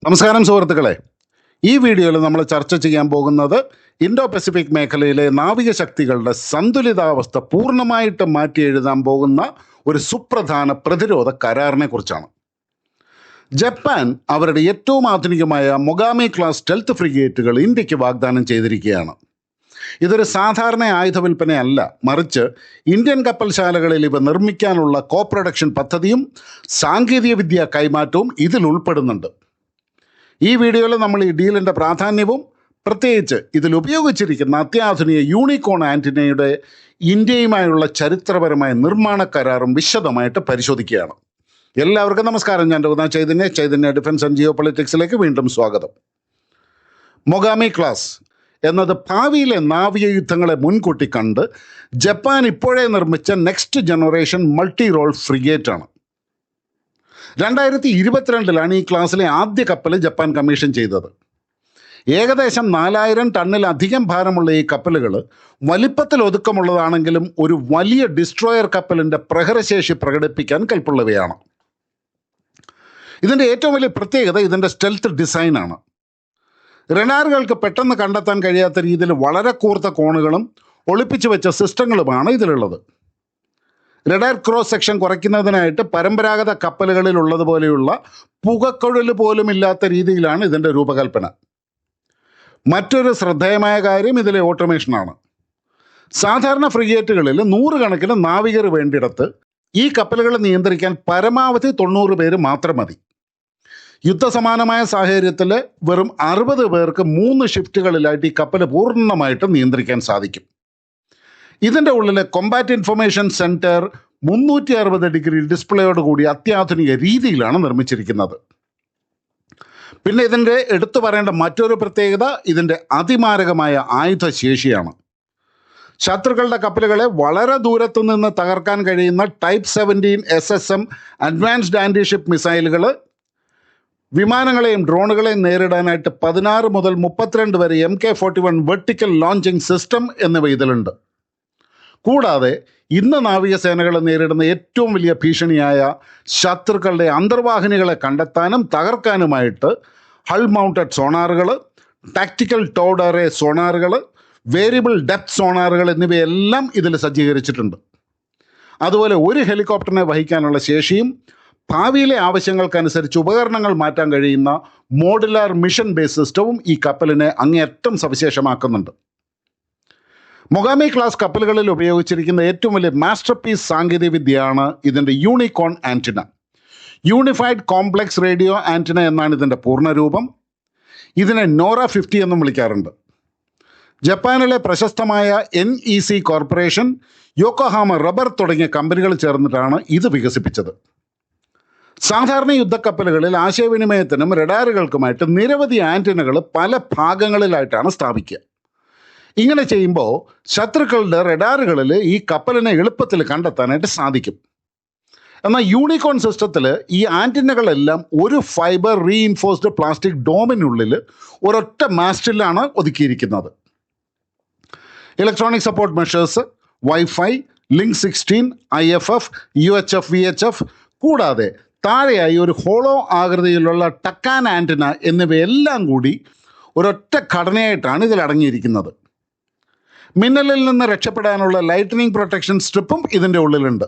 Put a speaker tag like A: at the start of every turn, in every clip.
A: നമസ്കാരം സുഹൃത്തുക്കളെ, ഈ വീഡിയോയിൽ നമ്മൾ ചർച്ച ചെയ്യാൻ പോകുന്നത് ഇൻഡോ പസഫിക് മേഖലയിലെ നാവിക ശക്തികളുടെ സന്തുലിതാവസ്ഥ പൂർണ്ണമായിട്ട് മാറ്റി എഴുതാൻ പോകുന്ന ഒരു സുപ്രധാന പ്രതിരോധ കരാറിനെ കുറിച്ചാണ്. ജപ്പാൻ അവരുടെ ഏറ്റവും ആധുനികമായ മൊഗാമി ക്ലാസ് സ്റ്റെൽത്ത് ഫ്രിഗേറ്റുകൾ ഇന്ത്യക്ക് വാഗ്ദാനം ചെയ്തിരിക്കുകയാണ്. ഇതൊരു സാധാരണ ആയുധ വിൽപ്പനയല്ല, മറിച്ച് ഇന്ത്യൻ കപ്പൽശാലകളിൽ ഇവ നിർമ്മിക്കാനുള്ള കോ പ്രൊഡക്ഷൻ പദ്ധതിയും സാങ്കേതിക വിദ്യ കൈമാറ്റവും ഇതിൽ ഉൾപ്പെടുന്നുണ്ട്. ഈ വീഡിയോയിൽ നമ്മൾ ഈ ഡീലിൻ്റെ പ്രാധാന്യവും പ്രത്യേകിച്ച് ഇതിൽ ഉപയോഗിച്ചിരിക്കുന്ന അത്യാധുനിക യൂണിക്കോൺ ആൻറ്റിനയുടെ ഇന്ത്യയുമായുള്ള ചരിത്രപരമായ നിർമ്മാണ കരാറും വിശദമായിട്ട് പരിശോധിക്കുകയാണ്. എല്ലാവർക്കും നമസ്കാരം. ഞാൻ രഘുനാഥ് ചൈതന്യ ഡിഫൻസ് ആൻഡ് ജിയോ പൊളിറ്റിക്സിലേക്ക് വീണ്ടും സ്വാഗതം. മൊഗാമി ക്ലാസ് എന്നത് ഭാവിയിലെ നാവിക യുദ്ധങ്ങളെ മുൻകൂട്ടി കണ്ട് ജപ്പാൻ ഇപ്പോഴേ നിർമ്മിച്ച next generation multi role frigate ആണ്. 2022 ഈ ക്ലാസ്സിലെ ആദ്യ കപ്പൽ ജപ്പാൻ കമ്മീഷൻ ചെയ്തത്. ഏകദേശം 4000 ടണ്ണിലധികം ഭാരമുള്ള ഈ കപ്പലുകൾ വലിപ്പത്തിൽ ഒതുക്കമുള്ളതാണെങ്കിലും ഒരു വലിയ ഡിസ്ട്രോയർ കപ്പലിൻ്റെ പ്രഹരശേഷി പ്രകടിപ്പിക്കാൻ കൽപ്പുള്ളവയാണ്. ഇതിൻ്റെ ഏറ്റവും വലിയ പ്രത്യേകത ഇതിൻ്റെ സ്റ്റെൽത്ത് ഡിസൈനാണ്. റഡാറുകൾക്ക് പെട്ടെന്ന് കണ്ടെത്താൻ കഴിയാത്ത രീതിയിൽ വളരെ കൂർത്ത കോണുകളും ഒളിപ്പിച്ചു വെച്ച സിസ്റ്റങ്ങളുമാണ് ഇതിലുള്ളത്. റഡാർ ക്രോസ് സെക്ഷൻ കുറയ്ക്കുന്നതിനായിട്ട് പരമ്പരാഗത കപ്പലുകളിൽ ഉള്ളതുപോലെയുള്ള പുകക്കൊഴൽ പോലും ഇല്ലാത്ത രീതിയിലാണ് ഇതിൻ്റെ രൂപകൽപ്പന. മറ്റൊരു ശ്രദ്ധേയമായ കാര്യം ഇതിലെ ഓട്ടോമേഷനാണ്. സാധാരണ ഫ്രിഗേറ്റുകളിൽ 100 കണക്കിന് നാവികർ വേണ്ടിയിടത്ത് ഈ കപ്പലുകളെ നിയന്ത്രിക്കാൻ പരമാവധി 90 പേര് മാത്രം മതി. യുദ്ധസമാനമായ സാഹചര്യത്തിൽ വെറും 60 പേർക്ക് 3 ഷിഫ്റ്റുകളിലായിട്ട് ഈ കപ്പൽ പൂർണ്ണമായിട്ട് നിയന്ത്രിക്കാൻ സാധിക്കും. ഇതിൻ്റെ ഉള്ളിലെ കൊമ്പാറ്റ് ഇൻഫർമേഷൻ സെൻറ്റർ 360 ഡിഗ്രി ഡിസ്പ്ലേയോട് കൂടി അത്യാധുനിക രീതിയിലാണ് നിർമ്മിച്ചിരിക്കുന്നത്. പിന്നെ ഇതിൻ്റെ എടുത്തു പറയേണ്ട മറ്റൊരു പ്രത്യേകത ഇതിൻ്റെ അതിമാരകമായ ആയുധശേഷിയാണ്. ശത്രുക്കളുടെ കപ്പലുകളെ വളരെ ദൂരത്തു നിന്ന് തകർക്കാൻ കഴിയുന്ന type 17 SSM advanced anti ship മിസൈലുകൾ, വിമാനങ്ങളെയും ഡ്രോണുകളെയും നേരിടാനായിട്ട് 16 മുതൽ 32 വരെ MK-41 വെർട്ടിക്കൽ ലോഞ്ചിങ് സിസ്റ്റം എന്നിവ ഇതിലുണ്ട്. കൂടാതെ ഇന്ന് നാവികസേനകൾ നേരിടുന്ന ഏറ്റവും വലിയ ഭീഷണിയായ ശത്രുക്കളുടെ അന്തർവാഹിനികളെ കണ്ടെത്താനും തകർക്കാനുമായിട്ട് ഹൾ മൗണ്ടഡ് സോണാറുകൾ, ടാക്റ്റിക്കൽ ടോഡ് അറേ സോണാറുകൾ, വേരിയബിൾ ഡെപ്ത് സോണാറുകൾ എന്നിവയെല്ലാം ഇതിൽ സജ്ജീകരിച്ചിട്ടുണ്ട്. അതുപോലെ ഒരു ഹെലികോപ്റ്ററിനെ വഹിക്കാനുള്ള ശേഷിയും ഭാവിയിലെ ആവശ്യങ്ങൾക്കനുസരിച്ച് ഉപകരണങ്ങൾ മാറ്റാൻ കഴിയുന്ന മോഡുലാർ മിഷൻ ബേസ് സിസ്റ്റവും ഈ കപ്പലിനെ അങ്ങേയറ്റം സവിശേഷമാക്കുന്നുണ്ട്. മൊഗാമി ക്ലാസ് കപ്പലുകളിൽ ഉപയോഗിച്ചിരിക്കുന്ന ഏറ്റവും വലിയ മാസ്റ്റർ പീസ് സാങ്കേതിക വിദ്യയാണ് ഇതിൻ്റെ unicorn antenna. Unified complex radio antenna എന്നാണ് ഇതിൻ്റെ പൂർണ്ണരൂപം. ഇതിനെ നോറ 50 എന്നും വിളിക്കാറുണ്ട്. ജപ്പാനിലെ പ്രശസ്തമായ NEC കോർപ്പറേഷൻ, യോക്കോഹാമ റബ്ബർ തുടങ്ങിയ കമ്പനികൾ ചേർന്നിട്ടാണ് ഇത് വികസിപ്പിച്ചത്. സാധാരണ യുദ്ധക്കപ്പലുകളിൽ ആശയവിനിമയത്തിനും റഡാറുകൾക്കുമായിട്ട് നിരവധി ആൻറ്റിനകൾ പല ഭാഗങ്ങളിലായിട്ടാണ് സ്ഥാപിക്കുക. ഇങ്ങനെ ചെയ്യുമ്പോൾ ശത്രുക്കളുടെ റഡാറുകളിൽ ഈ കപ്പലിനെ എളുപ്പത്തിൽ കണ്ടെത്താനായിട്ട് സാധിക്കും. എന്നാൽ യൂണിക്കോൺ സിസ്റ്റത്തിൽ ഈ ആൻറ്റിനകളെല്ലാം ഒരു ഫൈബർ റീഇൻഫോഴ്സ്ഡ് പ്ലാസ്റ്റിക് ഡോമിനുള്ളിൽ ഒരൊറ്റ മാസ്റ്റിലാണ് ഒതുക്കിയിരിക്കുന്നത്. Electronic support measures, wifi, link 16, IFF, UHF, VHF, കൂടാതെ താഴെയായി ഒരു ഹോളോ ആകൃതിയിലുള്ള ടക്കാൻ ആൻറ്റിന എന്നിവയെല്ലാം കൂടി ഒരൊറ്റ ഘടനയായിട്ടാണ് ഇതിൽ അടങ്ങിയിരിക്കുന്നത്. മിന്നലിൽ നിന്ന് രക്ഷപ്പെടാനുള്ള ലൈറ്റനിങ് പ്രൊട്ടക്ഷൻ സ്ട്രിപ്പും ഇതിൻ്റെ ഉള്ളിലുണ്ട്.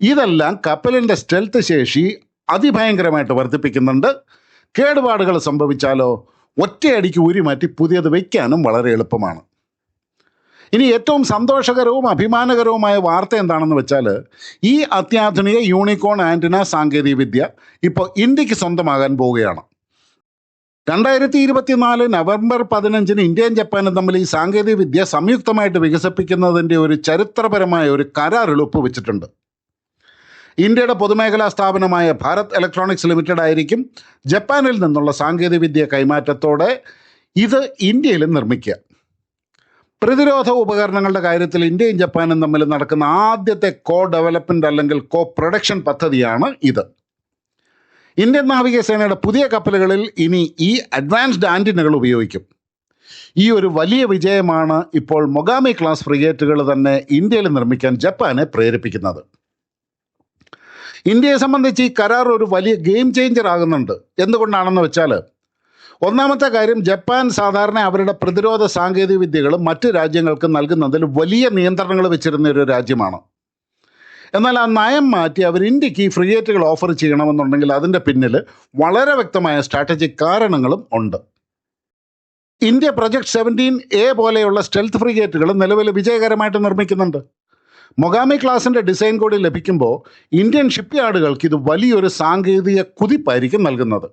A: ഇതെല്ലാം കപ്പലിൻ്റെ സ്റ്റെൽത്ത് ശേഷി അതിഭയങ്കരമായിട്ട് വർദ്ധിപ്പിക്കുന്നുണ്ട്. കേടുപാടുകൾ സംഭവിച്ചാലോ ഒറ്റയടിക്ക് ഊരിമാറ്റി പുതിയത് വയ്ക്കാനും വളരെ എളുപ്പമാണ്. ഇനി ഏറ്റവും സന്തോഷകരവും അഭിമാനകരവുമായ വാർത്ത എന്താണെന്ന് വെച്ചാൽ, ഈ അത്യാധുനിക യൂണിക്കോൺ ആൻറ്റിന സാങ്കേതിക വിദ്യ ഇപ്പോൾ ഇന്ത്യക്ക് സ്വന്തമാകാൻ പോവുകയാണ്. 2024 നവംബർ 15 ഇന്ത്യയും ജപ്പാനും തമ്മിൽ ഈ സാങ്കേതിക വിദ്യ സംയുക്തമായിട്ട് വികസിപ്പിക്കുന്നതിൻ്റെ ഒരു ചരിത്രപരമായ ഒരു കരാറിൽ ഒപ്പുവെച്ചിട്ടുണ്ട്. ഇന്ത്യയുടെ പൊതുമേഖലാ സ്ഥാപനമായ ഭാരത് ഇലക്ട്രോണിക്സ് ലിമിറ്റഡ് ആയിരിക്കും ജപ്പാനിൽ നിന്നുള്ള സാങ്കേതിക വിദ്യ കൈമാറ്റത്തോടെ ഇത് ഇന്ത്യയിലും നിർമ്മിക്കുക. പ്രതിരോധ ഉപകരണങ്ങളുടെ കാര്യത്തിൽ ഇന്ത്യയും ജപ്പാനും തമ്മിൽ നടക്കുന്ന ആദ്യത്തെ കോ ഡെവലപ്മെൻറ്റ് അല്ലെങ്കിൽ കോ പ്രൊഡക്ഷൻ പദ്ധതിയാണ് ഇത്. ഇന്ത്യൻ നാവികസേനയുടെ പുതിയ കപ്പലുകളിൽ ഇനി ഈ അഡ്വാൻസ്ഡ് ആൻറ്റിനകൾ ഉപയോഗിക്കും. ഈ ഒരു വലിയ വിജയമാണ് ഇപ്പോൾ മൊഗാമി ക്ലാസ് ഫ്രിഗേറ്റുകൾ തന്നെ ഇന്ത്യയിൽ നിർമ്മിക്കാൻ ജപ്പാനെ പ്രേരിപ്പിക്കുന്നത്. ഇന്ത്യയെ സംബന്ധിച്ച് ഈ കരാർ ഒരു വലിയ ഗെയിം ചേഞ്ചർ ആകുന്നുണ്ട്. എന്തുകൊണ്ടാണെന്ന് വെച്ചാൽ, ഒന്നാമത്തെ കാര്യം, ജപ്പാൻ സാധാരണ അവരുടെ പ്രതിരോധ സാങ്കേതിക വിദ്യകൾ മറ്റ് രാജ്യങ്ങൾക്ക് നൽകുന്നതിൽ വലിയ നിയന്ത്രണങ്ങൾ വെച്ചിരുന്ന ഒരു രാജ്യമാണ്. എന്നാൽ ആ നയം മാറ്റി അവർ ഇന്ത്യക്ക് ഈ ഫ്രിഗേറ്റുകൾ ഓഫർ ചെയ്യണമെന്നുണ്ടെങ്കിൽ അതിൻ്റെ പിന്നിൽ വളരെ വ്യക്തമായ സ്ട്രാറ്റജിക് കാരണങ്ങളും ഉണ്ട്. ഇന്ത്യ പ്രൊജക്ട് 17A പോലെയുള്ള സ്റ്റെൽത്ത് ഫ്രിഗേറ്റുകൾ നിലവിൽ വിജയകരമായിട്ട് നിർമ്മിക്കുന്നുണ്ട്. മൊഗാമി ക്ലാസിൻ്റെ ഡിസൈൻ കൂടി ലഭിക്കുമ്പോൾ ഇന്ത്യൻ ഷിപ്പ് യാർഡുകൾക്ക് ഇത് വലിയൊരു സാങ്കേതിക കുതിപ്പായിരിക്കും നൽകുന്നത്.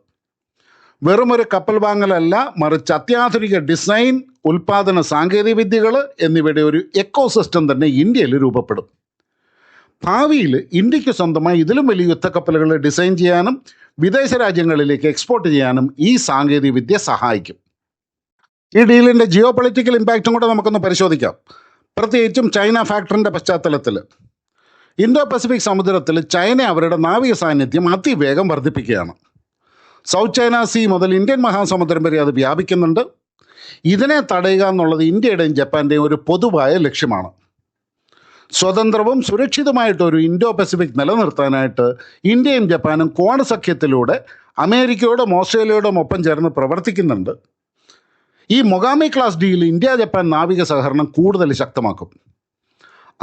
A: വെറുമൊരു കപ്പൽ വാങ്ങലല്ല, മറിച്ച് അത്യാധുനിക ഡിസൈൻ, ഉൽപ്പാദന സാങ്കേതിക വിദ്യകൾ എന്നിവയുടെ ഒരു എക്കോസിസ്റ്റം തന്നെ ഇന്ത്യയിൽ രൂപപ്പെടും. ഭാവിയിൽ ഇന്ത്യക്ക് സ്വന്തമായി ഇതിലും വലിയ യുദ്ധക്കപ്പലുകൾ ഡിസൈൻ ചെയ്യാനും വിദേശ രാജ്യങ്ങളിലേക്ക് എക്സ്പോർട്ട് ചെയ്യാനും ഈ സാങ്കേതിക വിദ്യ സഹായിക്കും. ഈ ഡീലിൻ്റെ ജിയോ പൊളിറ്റിക്കൽ ഇമ്പാക്റ്റും കൂടെ നമുക്കൊന്ന് പരിശോധിക്കാം. പ്രത്യേകിച്ചും ചൈന ഫാക്ടറിൻ്റെ പശ്ചാത്തലത്തിൽ. ഇന്തോ പസഫിക് സമുദ്രത്തിൽ ചൈന അവരുടെ നാവിക സാന്നിധ്യം അതിവേഗം വർദ്ധിപ്പിക്കുകയാണ്. സൗത്ത് ചൈന സീ മുതൽ ഇന്ത്യൻ മഹാസമുദ്രം വരെ അത് വ്യാപിക്കുന്നുണ്ട്. ഇതിനെ തടയുക എന്നുള്ളത് ഇന്ത്യയുടെയും ജപ്പാൻ്റെയും ഒരു പൊതുവായ ലക്ഷ്യമാണ്. സ്വതന്ത്രവും സുരക്ഷിതമായിട്ടൊരു ഇൻഡോ പസഫിക് നിലനിർത്താനായിട്ട് ഇന്ത്യയും ജപ്പാനും ക്വാഡ് സഖ്യത്തിലൂടെ അമേരിക്കയോടും ഓസ്ട്രേലിയയോടും ഒപ്പം ചേർന്ന് പ്രവർത്തിക്കുന്നുണ്ട്. ഈ മൊഗാമി ക്ലാസ് ഡീൽ ഇന്ത്യ ജപ്പാൻ നാവിക സഹകരണം കൂടുതൽ ശക്തമാക്കും.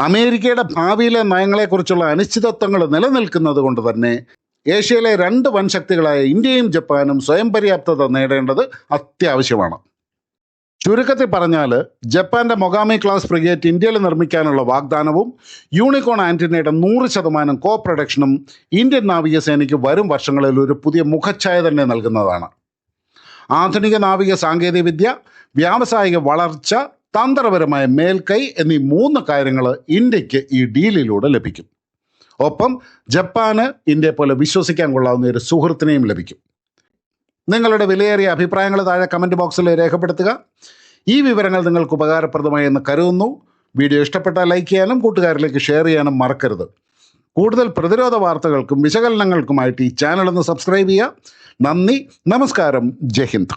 A: അമേരിക്കയുടെ ഭാവിയിലെ നയങ്ങളെക്കുറിച്ചുള്ള അനിശ്ചിതത്വങ്ങൾ നിലനിൽക്കുന്നത് കൊണ്ട് തന്നെ ഏഷ്യയിലെ 2 വൻശക്തികളായ ഇന്ത്യയും ജപ്പാനും സ്വയം പര്യാപ്തത നേടേണ്ടത് അത്യാവശ്യമാണ്. ചുരുക്കത്തിൽ പറഞ്ഞാൽ, ജപ്പാന്റെ മൊഗാമി ക്ലാസ് ഫ്രിഗേറ്റ് ഇന്ത്യയിൽ നിർമ്മിക്കാനുള്ള വാഗ്ദാനവും യൂണിക്കോൺ ആന്റിനയുടെ 100% കോ പ്രൊഡക്ഷനും ഇന്ത്യൻ നാവികസേനയ്ക്ക് വരും വർഷങ്ങളിൽ ഒരു പുതിയ മുഖച്ഛായ തന്നെ നൽകുന്നതാണ്. ആധുനിക നാവിക സാങ്കേതികവിദ്യ, വ്യാവസായിക വളർച്ച, തന്ത്രപരമായ മേൽക്കൈ എന്നീ 3 കാര്യങ്ങൾ ഇന്ത്യക്ക് ഈ ഡീലിലൂടെ ലഭിക്കും. ഒപ്പം ജപ്പാന് ഇന്ത്യയെ പോലെ വിശ്വസിക്കാൻ കൊള്ളാവുന്ന ഒരു സുഹൃത്തിനെയും ലഭിക്കും. നിങ്ങളുടെ വിലയേറിയ അഭിപ്രായങ്ങൾ താഴെ കമൻറ്റ് ബോക്സിൽ രേഖപ്പെടുത്തുക. ഈ വിവരങ്ങൾ നിങ്ങൾക്ക് ഉപകാരപ്രദമായി എന്ന് കരുതുന്നു. വീഡിയോ ഇഷ്ടപ്പെട്ടാൽ ലൈക്ക് ചെയ്യാനും കൂട്ടുകാരിലേക്ക് ഷെയർ ചെയ്യാനും മറക്കരുത്. കൂടുതൽ പ്രതിരോധ വാർത്തകൾക്കും വിശകലനങ്ങൾക്കുമായിട്ട് ഈ ചാനൽ ഒന്ന് സബ്സ്ക്രൈബ് ചെയ്യുക. നന്ദി, നമസ്കാരം, ജയ് ഹിന്ദ്.